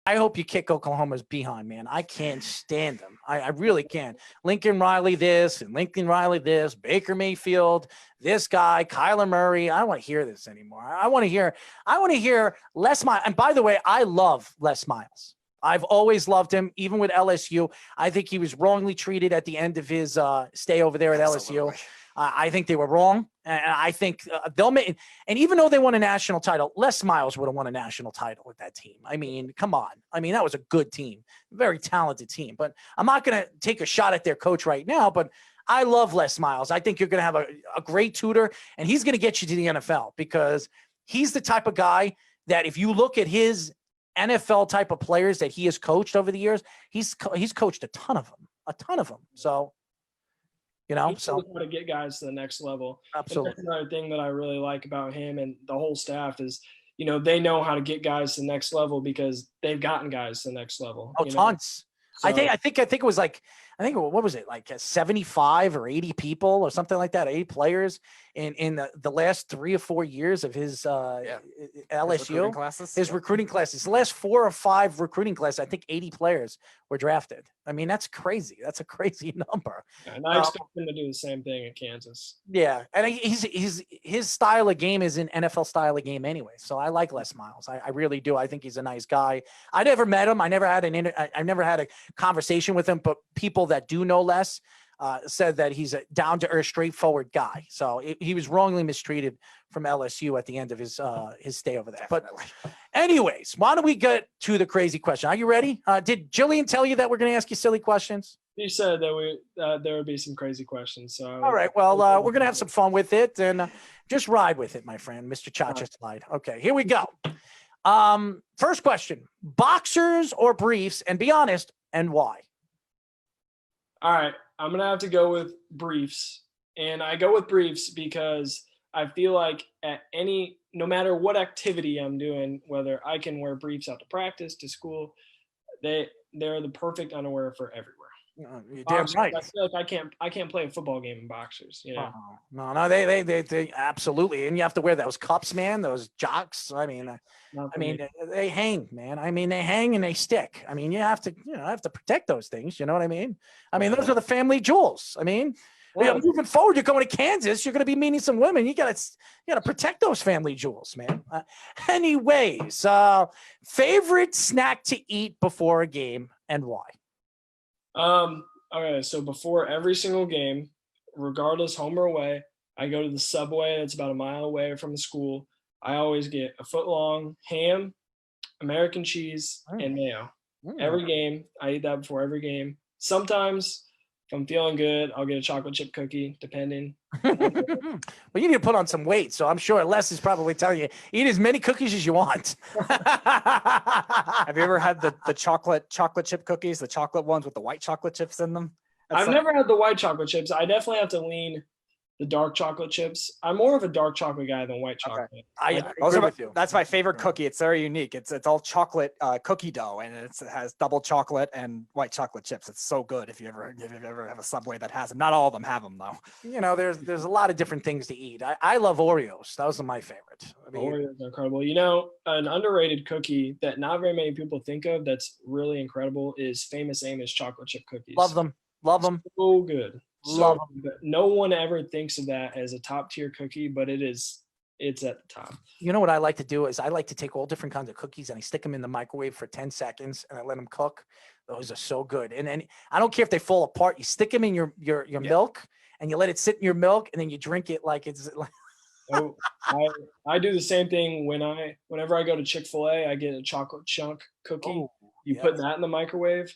I hope you kick Oklahoma's behind, man. I can't stand them. I really can't. Lincoln Riley this and Lincoln Riley this, Baker Mayfield, this guy, Kyler Murray. I don't want to hear this anymore. I want to hear Les Miles. And by the way, I love Les Miles. I've always loved him, even with LSU. I think he was wrongly treated at the end of his stay over there at LSU. I think they were wrong. And I think they'll make, and even though they won a national title, Les Miles would have won a national title with that team. I mean, come on. I mean, that was a good team, very talented team. But I'm not going to take a shot at their coach right now, but I love Les Miles. I think you're going to have a great tutor, and he's going to get you to the NFL because he's the type of guy that if you look at his NFL type of players that he has coached over the years, he's coached a ton of them. So, you know, so to get guys to the next level. Absolutely. That's another thing that I really like about him and the whole staff is, you know, they know how to get guys to the next level because they've gotten guys to the next level. Oh, tons. So, I think it was like, what was it, like 75 or 80 people or something like that, 80 players in the last 3 or 4 years of his LSU, his recruiting classes. The last 4 or 5 recruiting classes, I think 80 players were drafted. I mean, that's crazy. That's a crazy number. And I expect him to do the same thing at Kansas. Yeah, and his style of game is an NFL style of game anyway. So I like Les Miles. I really do. I think he's a nice guy. I never met him. I never had a conversation with him, but people that do know Les said that he's a down-to-earth, straightforward guy. So he was wrongly mistreated from LSU at the end of his stay over there. Definitely. But anyways, why don't we get to the crazy question? Are you ready? Did Jillian tell you that we're going to ask you silly questions? He said that there would be some crazy questions. So all right, well, we're going to have some fun with it and just ride with it, my friend, Mr. Cha-Cha Slide. Okay, here we go. First question, boxers or briefs? And be honest, and why? All right, I'm going to have to go with briefs. And I go with briefs because I feel like no matter what activity I'm doing, whether I can wear briefs out to practice, to school, they're the perfect underwear for everywhere. You're damn right. I feel like I can't play a football game in boxers. You know? No, they absolutely, and you have to wear those cups, man. Those jocks. I mean, they hang, man. I mean, they hang and they stick. I mean, you have to protect those things. You know what I mean? I mean, those are the family jewels. I mean, moving forward, you're going to Kansas. You're going to be meeting some women. You gotta protect those family jewels, man. Anyways, favorite snack to eat before a game and why? Okay, so before every single game, regardless home or away, I go to the Subway that's about a mile away from the school. I always get a foot long ham, American cheese, and mayo. Every game, I eat that before every game. Sometimes, if I'm feeling good, I'll get a chocolate chip cookie, depending. Well, you need to put on some weight, so I'm sure Les is probably telling you, eat as many cookies as you want. Have you ever had the chocolate chip cookies, the chocolate ones with the white chocolate chips in them? I've never had the white chocolate chips. I definitely have to lean the dark chocolate chips. I'm more of a dark chocolate guy than white chocolate. Okay. I agree with you. That's my favorite cookie. It's very unique. It's all chocolate cookie dough, and it has double chocolate and white chocolate chips. It's so good. If you ever have a Subway that has them, not all of them have them though. You know, there's a lot of different things to eat. I love Oreos. Those are my favorite. Oreos are incredible. You know, an underrated cookie that not very many people think of that's really incredible is Famous Amos chocolate chip cookies. Love them. So good. Love them. No one ever thinks of that as a top tier cookie, but it's at the top. You know what I like to do is I like to take all different kinds of cookies and I stick them in the microwave for 10 seconds and I let them cook. Those are so good. And then I don't care if they fall apart. You stick them in your milk and you let it sit in your milk and then you drink it like it's like. Oh, I do the same thing whenever I go to Chick-fil-A, I get a chocolate chunk cookie. Put that in the microwave.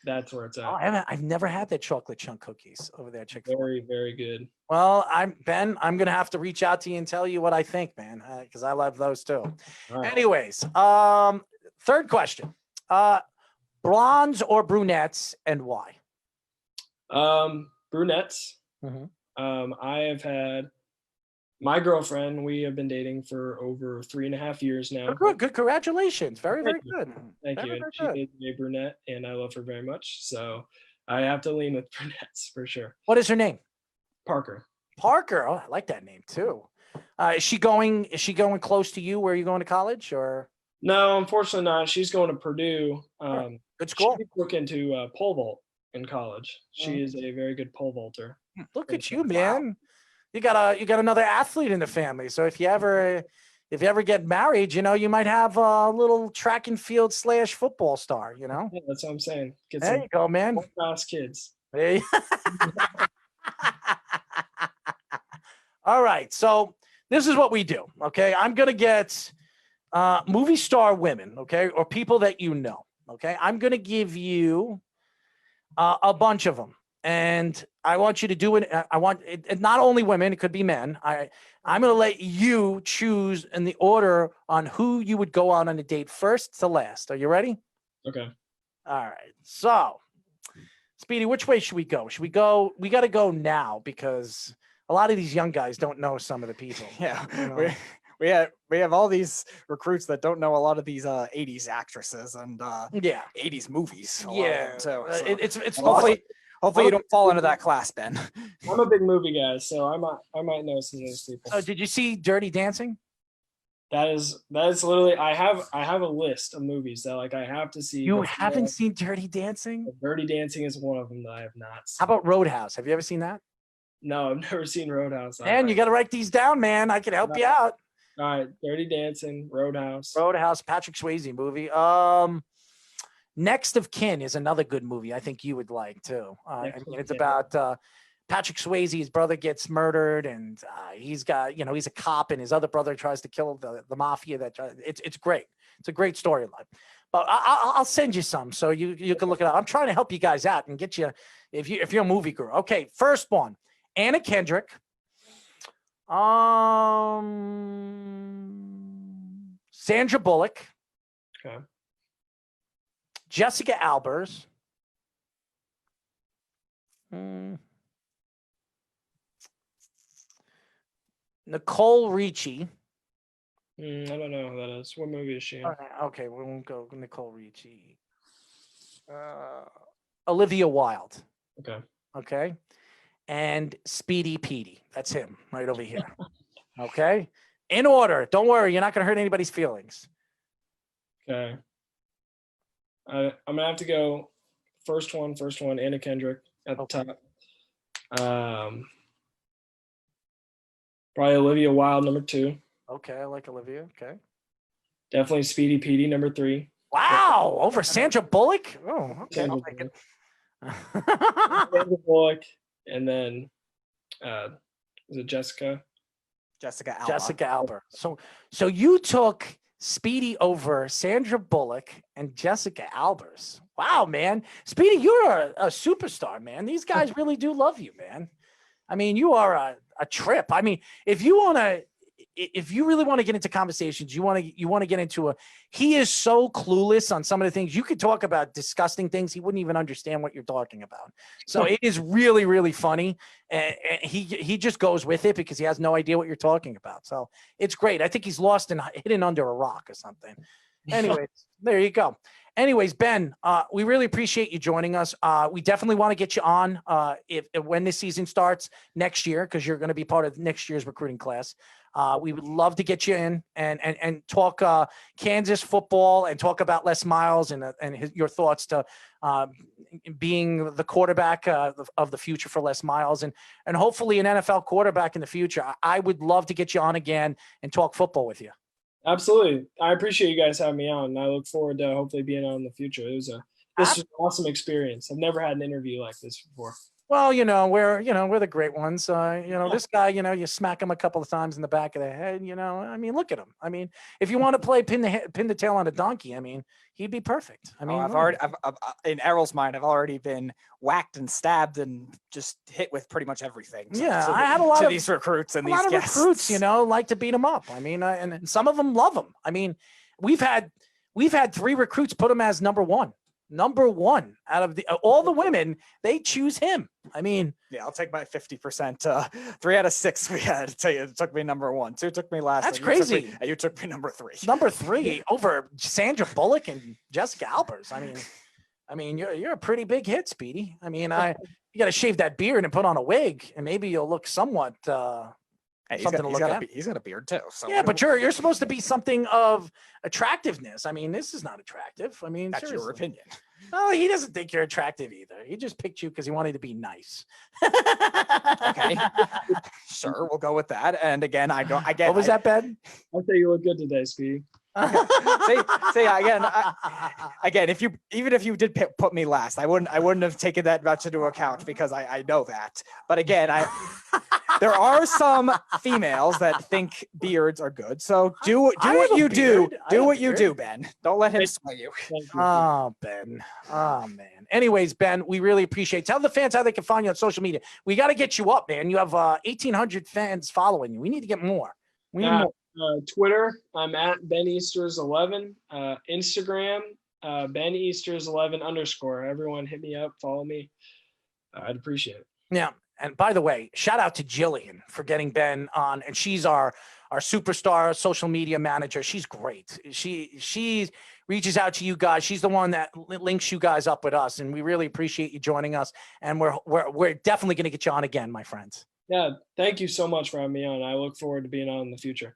That's where it's at. I've never had the chocolate chunk cookies over there at Chick-fil-A. Very, very good. Well, I'm going to have to reach out to you and tell you what I think, man, because I love those too. Right. Anyways, third question. Blondes or brunettes and why? Brunettes. Mm-hmm. I have had my girlfriend, we have been dating for over 3.5 years now. Good. Congratulations. Very good. Thank you. And she is a brunette, and I love her very much. So I have to lean with brunettes for sure. What is her name? Parker. Oh, I like that name too. Is she going close to you? Where are you going to college or? No, unfortunately not. She's going to Purdue. Good school. She's looking to pole vault in college. She Mhm. is a very good pole vaulter. Look at you, man. You got another athlete in the family. So if you ever get married, you might have a little track and field / football star, Yeah, that's what I'm saying. Get There some you go, man. fast kids. There you- All right. So this is what we do. Okay. I'm going to get movie star women. Okay. Or people that you know. Okay. I'm going to give you a bunch of them. And I want you to do it. I want it, not only women, it could be men. I'm going to let you choose in the order on who you would go out on a date first to last. Are you ready? Okay. All right. So, Speedy, which way should we go? Should we go? We got to go now because a lot of these young guys don't know some of the people. Yeah, you know? we have all these recruits that don't know a lot of these 80s actresses and Yeah. 80s movies. Yeah. So It's hopefully you don't fall into that class, Ben. I'm a big movie guy, so I might know some of those people. So, did you see Dirty Dancing? That is literally I have a list of movies that like I have to see. You before- haven't seen Dirty Dancing? Dirty Dancing is one of them that I have not seen. How about Roadhouse? Have you ever seen that? No, I've never seen Roadhouse. Man, you got to write these down, man. I can help you out. All right, Dirty Dancing, Roadhouse. Roadhouse, Patrick Swayze movie. Next of Kin is another good movie. I think you would like too. It's about Patrick Swayze. His brother gets murdered, and he's got he's a cop, and his other brother tries to kill the mafia. It's great. It's a great storyline. But I'll send you some so you can look it up. I'm trying to help you guys out and get you if you're a movie girl. Okay, first one, Anna Kendrick. Sandra Bullock. Okay. Jessica Albers. Nicole Richie. I don't know who that is. What movie is she in? Okay, we won't go Nicole Richie. Olivia Wilde. Okay. Okay. And Speedy Petey. That's him right over here. Okay. In order. Don't worry. You're not going to hurt anybody's feelings. Okay. I'm going to have to go first one, Anna Kendrick at the top. Probably Olivia Wilde, number 2. Okay. I like Olivia. Okay. Definitely Speedy Petey, number 3. Wow. Over Sandra Bullock? Oh, okay. Sandra I'll take it. Sandra Bullock, and then is it Jessica? Jessica Alba. Jessica Alba. So you took Speedy over Sandra Bullock and Jessica Albers. Wow, man. Speedy, you're a superstar, man. These guys really do love you, man. I mean, you are a trip. I mean, if you really want to get into conversations, you want to get into he is so clueless on some of the things. You could talk about disgusting things. He wouldn't even understand what you're talking about. So it is really, really funny. And he just goes with it because he has no idea what you're talking about. So it's great. I think he's lost and hidden under a rock or something. Anyways, there you go. Anyways, Ben, we really appreciate you joining us. We definitely want to get you on when this season starts next year, because you're going to be part of next year's recruiting class. We would love to get you in and talk Kansas football and talk about Les Miles and your thoughts to being the quarterback of the future for Les Miles and hopefully an NFL quarterback in the future. I would love to get you on again and talk football with you. Absolutely. I appreciate you guys having me on, and I look forward to hopefully being on in the future. This was an awesome experience. I've never had an interview like this before. Well, we're the great ones. This guy, you smack him a couple of times in the back of the head. I mean, look at him. I mean, if you want to play pin the tail on a donkey, I mean, he'd be perfect. I mean, I've in Errol's mind, I've already been whacked and stabbed and just hit with pretty much everything. Yeah, I have a lot of these recruits and a these lot of guests. recruits, like to beat him up. I mean, and some of them love him. I mean, we've had 3 recruits put him as number one out of all the women. They choose him. I mean, yeah, I'll take my 50%. 3 out of 6 we had to tell you it took me number 1. 2 took me last. That's crazy. You took me number 3. Number 3 over Sandra Bullock and Jessica Albers. I mean, you're a pretty big hit, Speedy. I mean, you got to shave that beard and put on a wig, and maybe you'll look somewhat. Hey, something to look at. He's got a beard too. So Yeah, but you're supposed to be something of attractiveness. I mean, this is not attractive. I mean, that's seriously. your opinion. Oh, he doesn't think you're attractive either. He just picked you because he wanted to be nice. Okay, sure, we'll go with that. And again, What was that, Ben? I think you look good today, Speedy. See again, even if you did put me last, I wouldn't have taken that much into account because I know that. But again, there are some females that think beards are good. So do what you do. Do what you do, Ben. Don't let him sway you. Oh, Ben. Oh, man. Anyways, Ben, we really appreciate. Tell the fans how they can find you on social media. We got to get you up, man. You have 1,800 fans following you. We need to get more. We need more. Twitter, I'm at Ben Easters 11. Instagram, Ben Easters 11 _. Everyone hit me up, follow me. I'd appreciate it. Yeah. And by the way, shout out to Jillian for getting Ben on. And she's our superstar social media manager. She's great. She reaches out to you guys. She's the one that links you guys up with us. And we really appreciate you joining us. And we're definitely going to get you on again, my friends. Yeah. Thank you so much for having me on. I look forward to being on in the future.